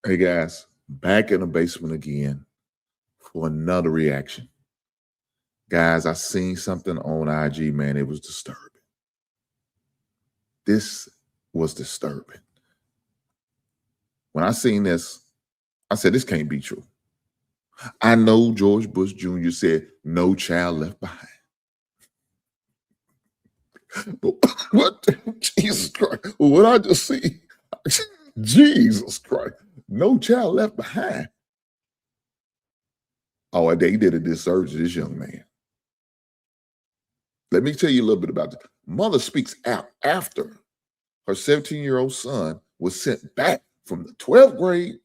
Hey guys, back in the basement again for another reaction. Guys, I seen something on IG, man. It was disturbing. This was disturbing. When I seen this, I said, this can't be true. I know George Bush Jr. said, no child left behind. But what? Jesus Christ. What I just see? Jesus Christ. No child left behind. Oh, they did a disservice to this young man. Let me tell you a little bit about this. Mother speaks out after her 17-year-old son was sent back from the 12th grade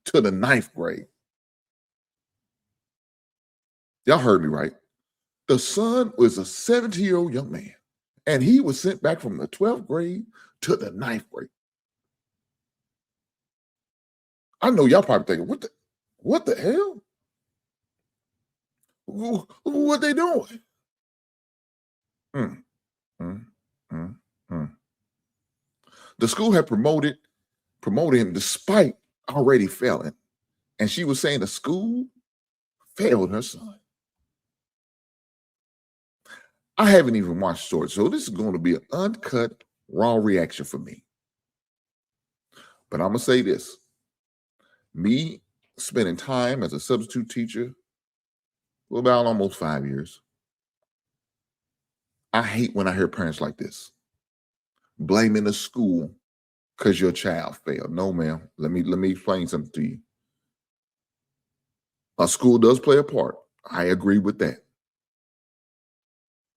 to the 9th grade. Y'all heard me right. The son was a 17-year-old young man, and he was sent back from the 12th grade to the 9th grade. I know y'all probably thinking, what the hell? What they doing? The school had promoted him despite already failing. And she was saying the school failed her son. I haven't even watched short, so this is going to be an uncut, raw reaction for me. But I'm going to say this. Me spending time as a substitute teacher for about almost 5 years, I hate when I hear parents like this, blaming the school because your child failed. No, ma'am. Let me explain something to you. A school does play a part. I agree with that.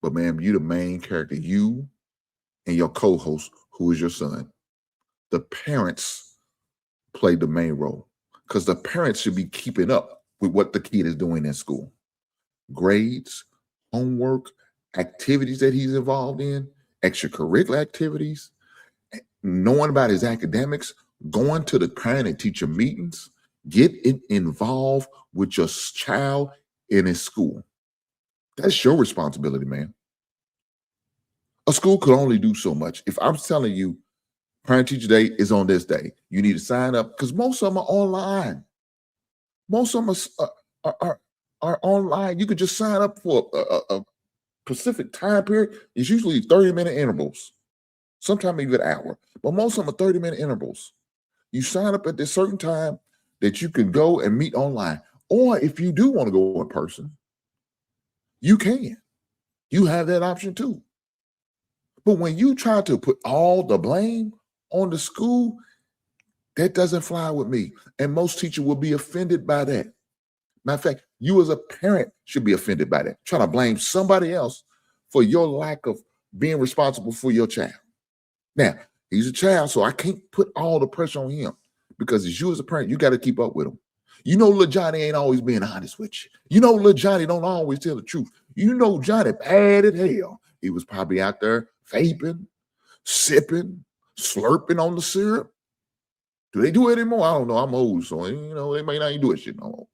But ma'am, you the main character. You and your co-host, who is your son. The parents play the main role because the parents should be keeping up with what the kid is doing in school. Grades, homework, activities that he's involved in, extracurricular activities, knowing about his academics, going to the parent and teacher meetings, get involved with your child in his school. That's your responsibility, man. A school could only do so much. If I'm telling you, Parent Teacher Day is on this day, you need to sign up because most of them are online. Most of them are online. You could just sign up for a specific time period. It's usually 30-minute intervals, sometimes even an hour, but most of them are 30-minute intervals. You sign up at this certain time that you can go and meet online. Or if you do want to go in person, you can. You have that option too. But when you try to put all the blame on the school, that doesn't fly with me. And most teachers will be offended by that. Matter of fact, you as a parent should be offended by that. Trying to blame somebody else for your lack of being responsible for your child. Now, he's a child, so I can't put all the pressure on him because it's you as a parent, you got to keep up with him. You know little Johnny ain't always being honest with you. You know little Johnny don't always tell the truth. You know Johnny bad as hell. He was probably out there vaping, sipping, slurping on the syrup. Do they do it anymore? I don't know. I'm old, so they may not even do it shit no more.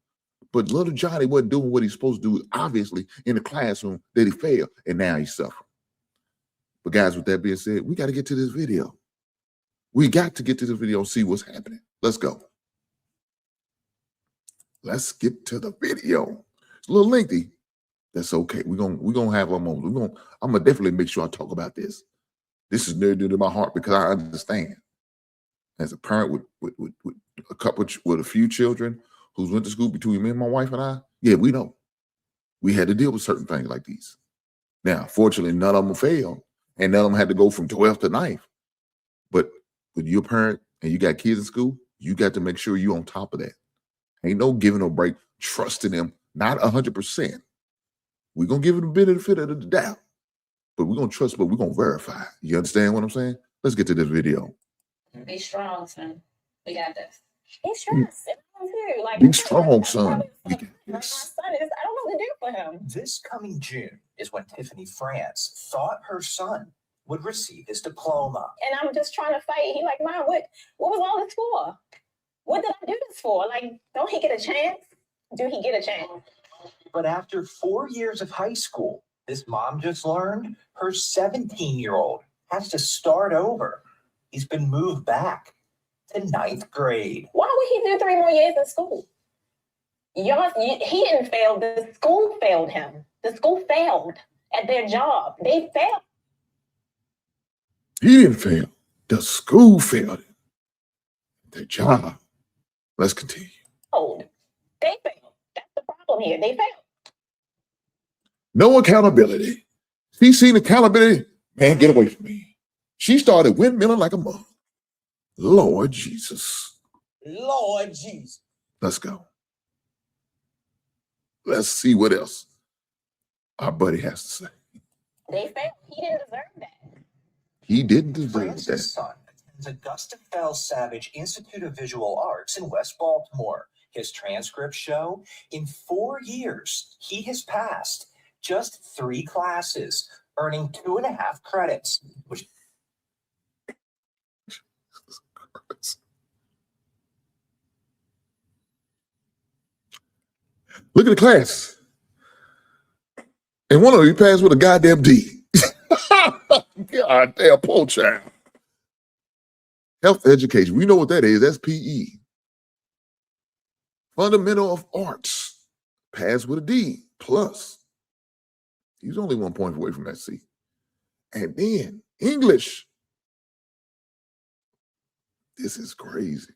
But little Johnny wasn't doing what he's supposed to do, obviously, in the classroom that he failed, and now he's suffering. But guys, with that being said, we got to get to this video. We got to get to this video and see what's happening. Let's go. Let's get to the video. It's a little lengthy. That's okay. We're gonna have a moment. I'm gonna definitely make sure I talk about this. This is near to my heart because I understand. As a parent with a couple with a few children who's went to school between me and my wife and I, yeah, we know. We had to deal with certain things like these. Now, fortunately, none of them failed, and none of them had to go from 12th to 9th. But when you're a parent and you got kids in school, you got to make sure you're on top of that. Ain't no giving no break, trusting them, not 100%. We're going to give it a benefit of the doubt, but we're going to trust, but we're going to verify. You understand what I'm saying? Let's get to this video. Be strong, son. We got this. He's stressed. Too. Like, Be strong, son. My son is, I don't know what to do for him. This coming June is when Tiffany France thought her son would receive his diploma. And I'm just trying to fight. He like, Mom, what was all this for? What did I do this for? Like, don't he get a chance? Do he get a chance? But after 4 years of high school, this mom just learned her 17-year-old has to start over. He's been moved back to 9th grade. Why would he do 3 more years in school? He didn't fail. The school failed him. The school failed at their job. They failed. He didn't fail. The school failed him. Their job. Let's continue. They failed. That's the problem here. They failed. No accountability. She seen accountability. Man, get away from me. She started windmilling like a mug. Lord Jesus. Lord Jesus. Let's go. Let's see what else our buddy has to say. They failed. He didn't deserve that. He didn't deserve Francis' that. son attends Augusta Fells Savage Institute of Visual Arts in West Baltimore. His transcripts show in 4 years, he has passed just 3 classes, earning 2.5 credits, which Look at the class. And one of them, he passed with a goddamn D. God damn, poor child. Health education. We know what that is. That's PE. Fundamental of arts. Passed with a D plus. He's only 1 point away from that C. And then English. This is crazy.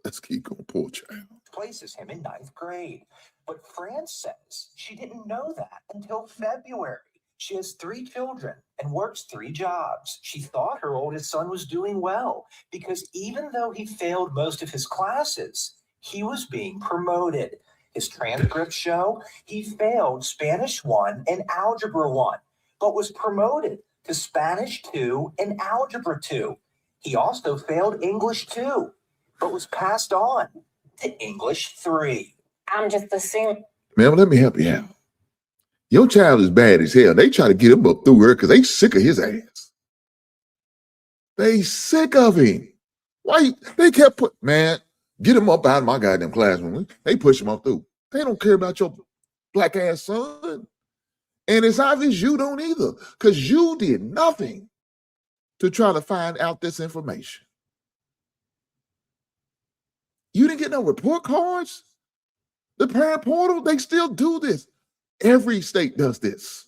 Let's keep going, poor child. places him in 9th grade. But France says she didn't know that until February. She has 3 children and works 3 jobs. She thought her oldest son was doing well because even though he failed most of his classes, he was being promoted. His transcripts show he failed Spanish 1 and Algebra 1, but was promoted to Spanish 2 and Algebra 2. He also failed English 2, but was passed on to English 3. I'm just assuming. Ma'am, let me help you out. Your child is bad as hell. They try to get him up through her because they sick of his ass. They sick of him. Why? They kept get him up out of my goddamn classroom. They push him up through. They don't care about your black ass son. And it's obvious you don't either because you did nothing to try to find out this information. You didn't get no report cards? The parent portal, they still do this. Every state does this.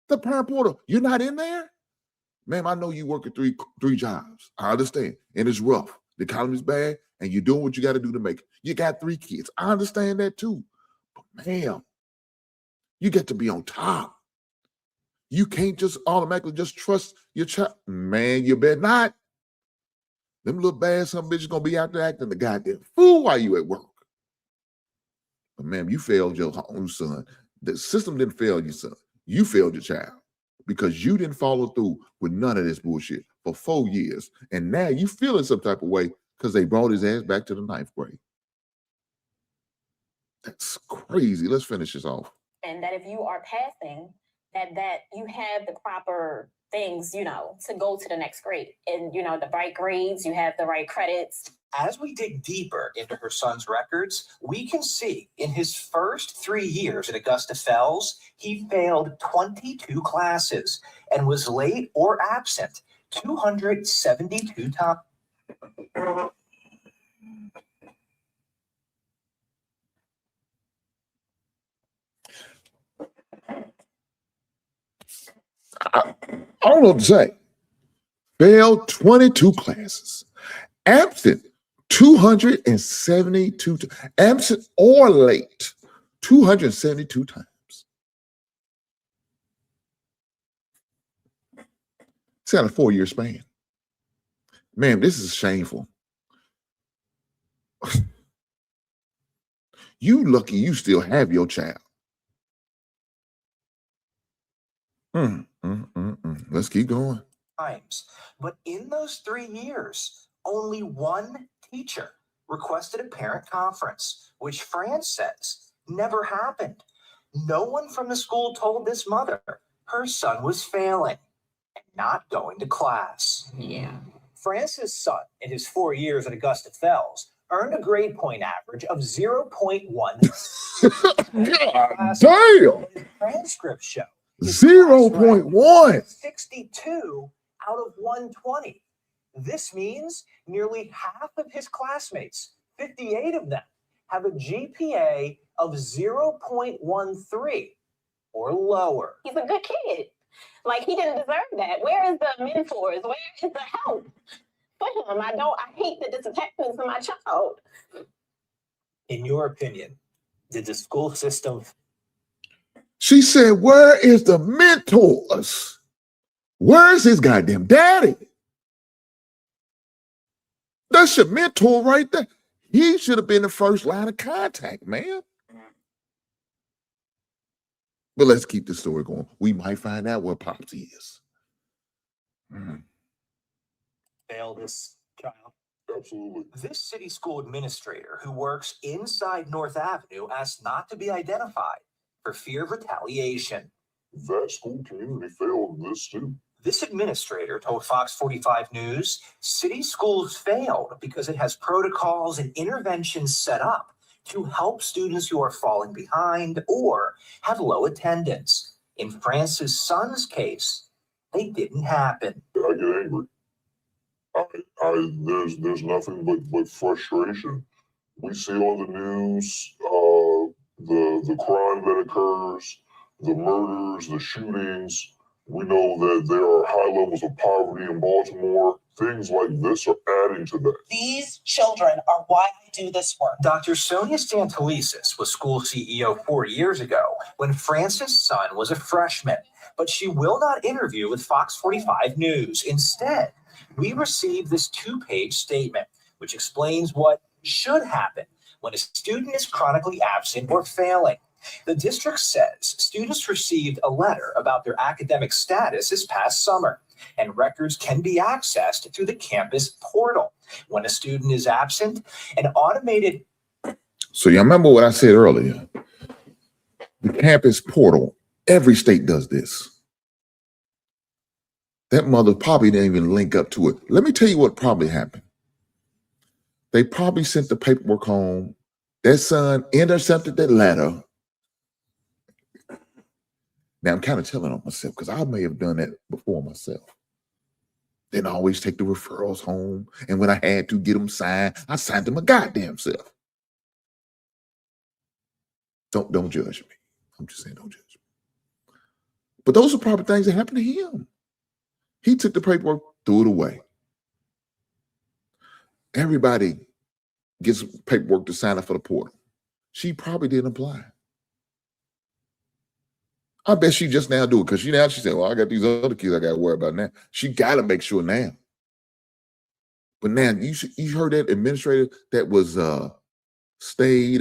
The parent portal, you're not in there? Ma'am, I know you work at three jobs. I understand. And it's rough. The economy's bad, and you're doing what you got to do to make it. You got 3 kids. I understand that too. But ma'am, you get to be on top. You can't just automatically just trust your child. Man, you better not. Them little bad some bitches gonna be out there acting the goddamn fool while you at work. But ma'am, you failed your own son. The system didn't fail your son. You failed your child because you didn't follow through with none of this bullshit for 4 years. And now you feeling some type of way because they brought his ass back to the 9th grade. That's crazy. Let's finish this off. And that if you are passing, that you have the proper things, to go to the next grade. And, the right grades, you have the right credits. As we dig deeper into her son's records, we can see in his first 3 years at Augusta Fells, he failed 22 classes and was late or absent 272 times. I don't know what to say. Failed 22 classes. Absent 272, absent or late 272 times. It's got a 4-year span. Ma'am, this is shameful. You lucky you still have your child. Let's keep going. But in those 3 years, only 1 teacher requested a parent conference, which France says never happened. No one from the school told this mother her son was failing and not going to class. Yeah. France's son, in his 4 years at Augusta Fells, earned a grade point average of 0.1. God damn! His transcripts show 0.1. 62 out of 120. This means nearly half of his classmates, 58 of them, have a GPA of 0.13 or lower. He's a good kid. Like, he didn't deserve that. Where is the mentors? Where is the help for him? I hate that this is happening to my child. In your opinion, did the school system? She said, where is the mentors? Where's his goddamn daddy? That's your mentor right there. He should have been the first line of contact, man. But let's keep the story going. We might find out where Pops is. Fail this child? Absolutely. This city school administrator who works inside North Avenue asked not to be identified for fear of retaliation. That school community failed this too. This administrator told Fox 45 News city schools failed because it has protocols and interventions set up to help students who are falling behind or have low attendance. In France's son's case, they didn't happen. I get angry. There's nothing but frustration. We see on the news the crime that occurs, the murders, the shootings. We know that there are high levels of poverty in Baltimore. Things like this are adding to that. These children are why I do this work. Dr. Sonia Stantelisis was school CEO 4 years ago when France's son was a freshman, but she will not interview with Fox 45 News. Instead, we received this 2-page statement, which explains what should happen when a student is chronically absent or failing. The district says students received a letter about their academic status this past summer, and records can be accessed through the campus portal. When a student is absent, an automated... So you remember what I said earlier? The campus portal, every state does this. That mother probably didn't even link up to it. Let me tell you what probably happened. They probably sent the paperwork home. Their son intercepted that letter. Now I'm kind of telling on myself because I may have done that before myself. Then I always take the referrals home. And when I had to get them signed, I signed them my goddamn self. Don't judge me. I'm just saying, don't judge me. But those are probably things that happened to him. He took the paperwork, threw it away. Everybody gets paperwork to sign up for the portal. She probably didn't apply. I bet she just now do it because she said, well, I got these other kids I got to worry about now. She got to make sure now. But now you heard that administrator that was stayed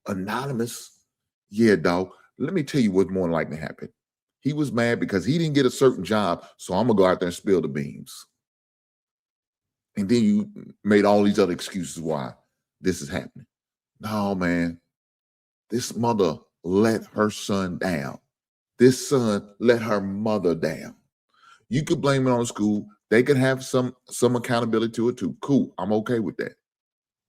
anonymous. Yeah, dog. Let me tell you what's more likely to happen. He was mad because he didn't get a certain job, so I'm going to go out there and spill the beans. And then you made all these other excuses why this is happening. No, man. This mother let her son down. This son let her mother down. You could blame it on the school. They could have some accountability to it too. Cool. I'm okay with that.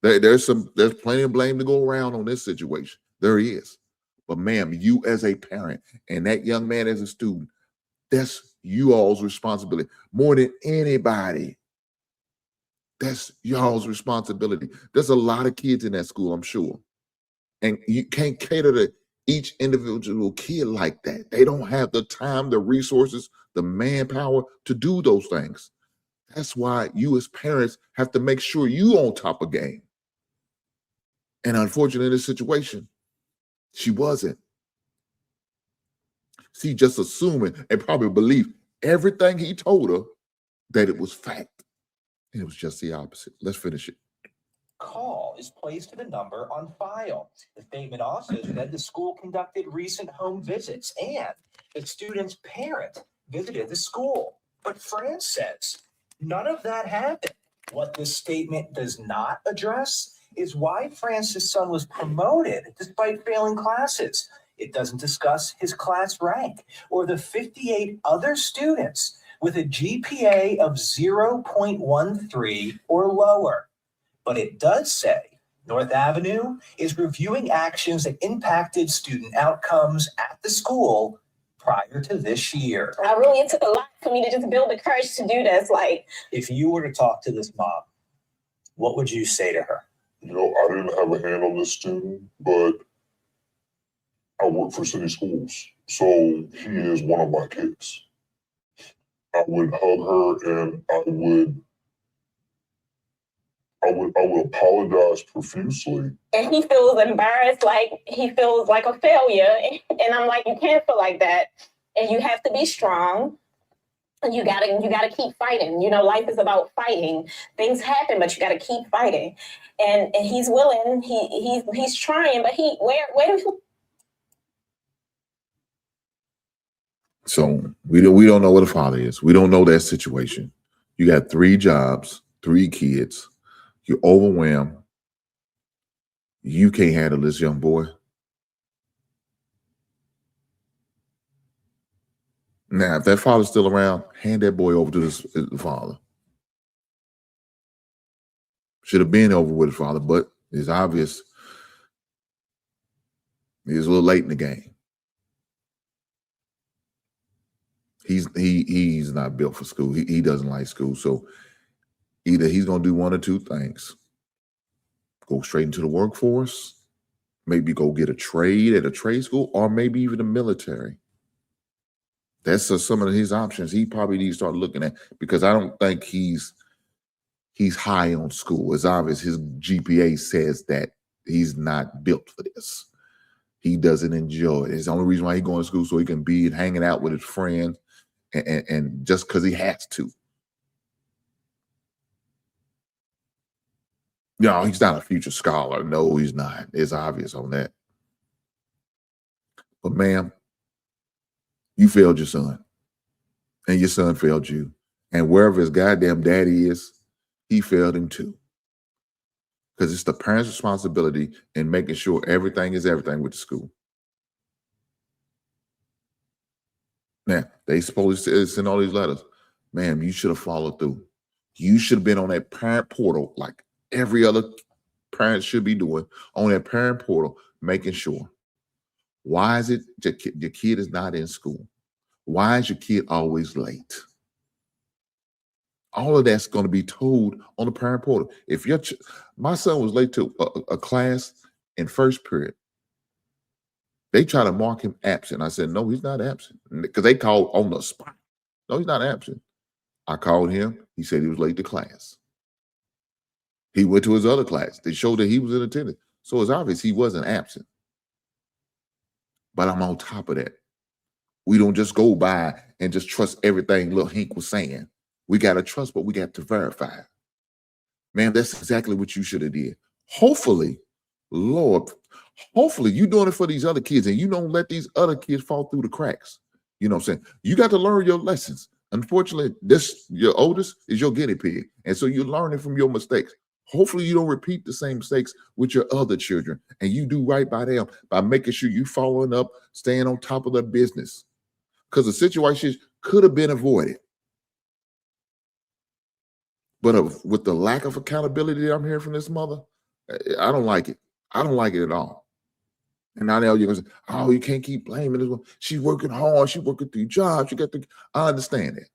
There's plenty of blame to go around on this situation. There is. But ma'am, you as a parent and that young man as a student, that's you all's responsibility. More than anybody. That's y'all's responsibility. There's a lot of kids in that school, I'm sure. And you can't cater to each individual kid like that. They don't have the time, the resources, the manpower to do those things. That's why you as parents have to make sure you on top of game. And unfortunately, in this situation, she wasn't. She just assuming and probably believed everything he told her that it was fact. And it was just the opposite. Let's finish it. Call is placed to the number on file. The statement also said the school conducted recent home visits and the student's parent visited the school. But France says none of that happened. What this statement does not address is why France's son was promoted despite failing classes. It doesn't discuss his class rank or the 58 other students with a GPA of 0.13 or lower. But it does say North Avenue is reviewing actions that impacted student outcomes at the school prior to this year. It took a lot for me to just build the courage to do this. Like, If you were to talk to this mom, what would you say to her? You know, I didn't have a hand on this student, but I work for city schools, so he is one of my kids. I would hug her and I would apologize profusely. and he feels embarrassed, like he feels like a failure. And I'm like, you can't feel like that. And you have to be strong. And you gotta keep fighting. You know, life is about fighting. Things happen, but you gotta keep fighting. And he's willing. He's trying, but where do you? So we don't know what a father is. We don't know that situation. You got 3 jobs, 3 kids. You're overwhelmed. You can't handle this young boy. Now, if that father's still around, hand that boy over to the father. Should have been over with his father, but it's obvious he's a little late in the game. He's not built for school. He doesn't like school. So either he's going to do one or 2 things. Go straight into the workforce, maybe go get a trade at a trade school, or maybe even the military. That's some of his options he probably needs to start looking at, because I don't think he's high on school. It's obvious his GPA says that he's not built for this. He doesn't enjoy it. It's the only reason why he's going to school, so he can be hanging out with his friends and just because he has to. No, he's not a future scholar. No, he's not. It's obvious on that. But ma'am, you failed your son. And your son failed you. And wherever his goddamn daddy is, he failed him too. Because it's the parent's responsibility in making sure everything is everything with the school. Now, they supposed to send all these letters. Ma'am, you should have followed through. You should have been on that parent portal like every other parent should be doing, on that parent portal, making sure. Why is it your kid is not in school? Why is your kid always late? All of that's going to be told on the parent portal. If my son was late to a class in first period, they try to mark him absent. I said, no, he's not absent, because they called on the spot. No, he's not absent. I called him. He said he was late to class. He went to his other class. They showed that he was in attendance. So it's obvious he wasn't absent. But I'm on top of that. We don't just go by and just trust everything Lil Hink was saying. We got to trust, but we got to verify. Man, that's exactly what you should have did. Hopefully, Lord, hopefully you're doing it for these other kids and you don't let these other kids fall through the cracks. You know what I'm saying? You got to learn your lessons. Unfortunately, your oldest is your guinea pig. And so you're learning from your mistakes. Hopefully you don't repeat the same mistakes with your other children, and you do right by them by making sure you following up, staying on top of their business, because the situation could have been avoided. But with the lack of accountability that I'm hearing from this mother, I don't like it. I don't like it at all. And now you're going to say, oh, you can't keep blaming this one. She's working hard. She's working 3 jobs. I understand that.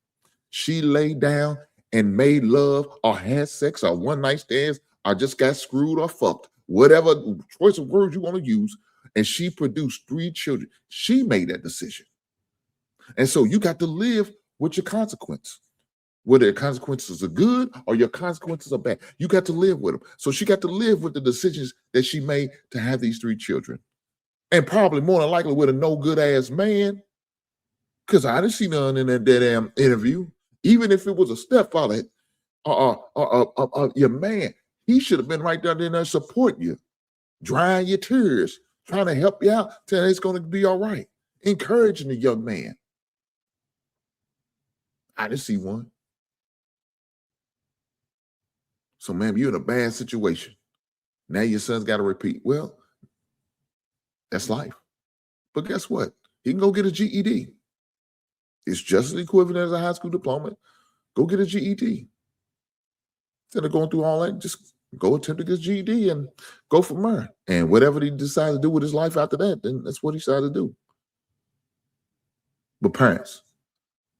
She laid down and made love or had sex or one night stands or just got screwed or fucked, whatever choice of words you want to use, and she produced 3 children. She made that decision. And so you got to live with your consequence. Whether your consequences are good or your consequences are bad, you got to live with them. So she got to live with the decisions that she made to have these 3 children. And probably more than likely with a no good ass man, because I didn't see none in that damn interview. Even if it was a stepfather or your man, he should have been right there to support you, drying your tears, trying to help you out, telling it's going to be all right, encouraging the young man. I didn't see one. So, ma'am, you're in a bad situation. Now your son's got to repeat. Well, that's life. But guess what? He can go get a GED. It's just as equivalent as a high school diploma. Go get a GED. Instead of going through all that, just go attempt to get a GED and go from there. And whatever he decides to do with his life after that, then that's what he decides to do. But parents,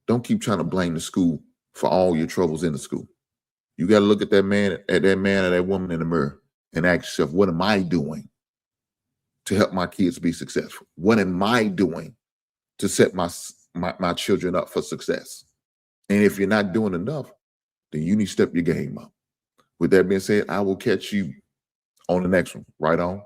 don't keep trying to blame the school for all your troubles in the school. You got to look at that man or that woman in the mirror and ask yourself, what am I doing to help my kids be successful? What am I doing to set my children up for success? And if you're not doing enough, then you need to step your game up. With that being said, I will catch you on the next one. Right on.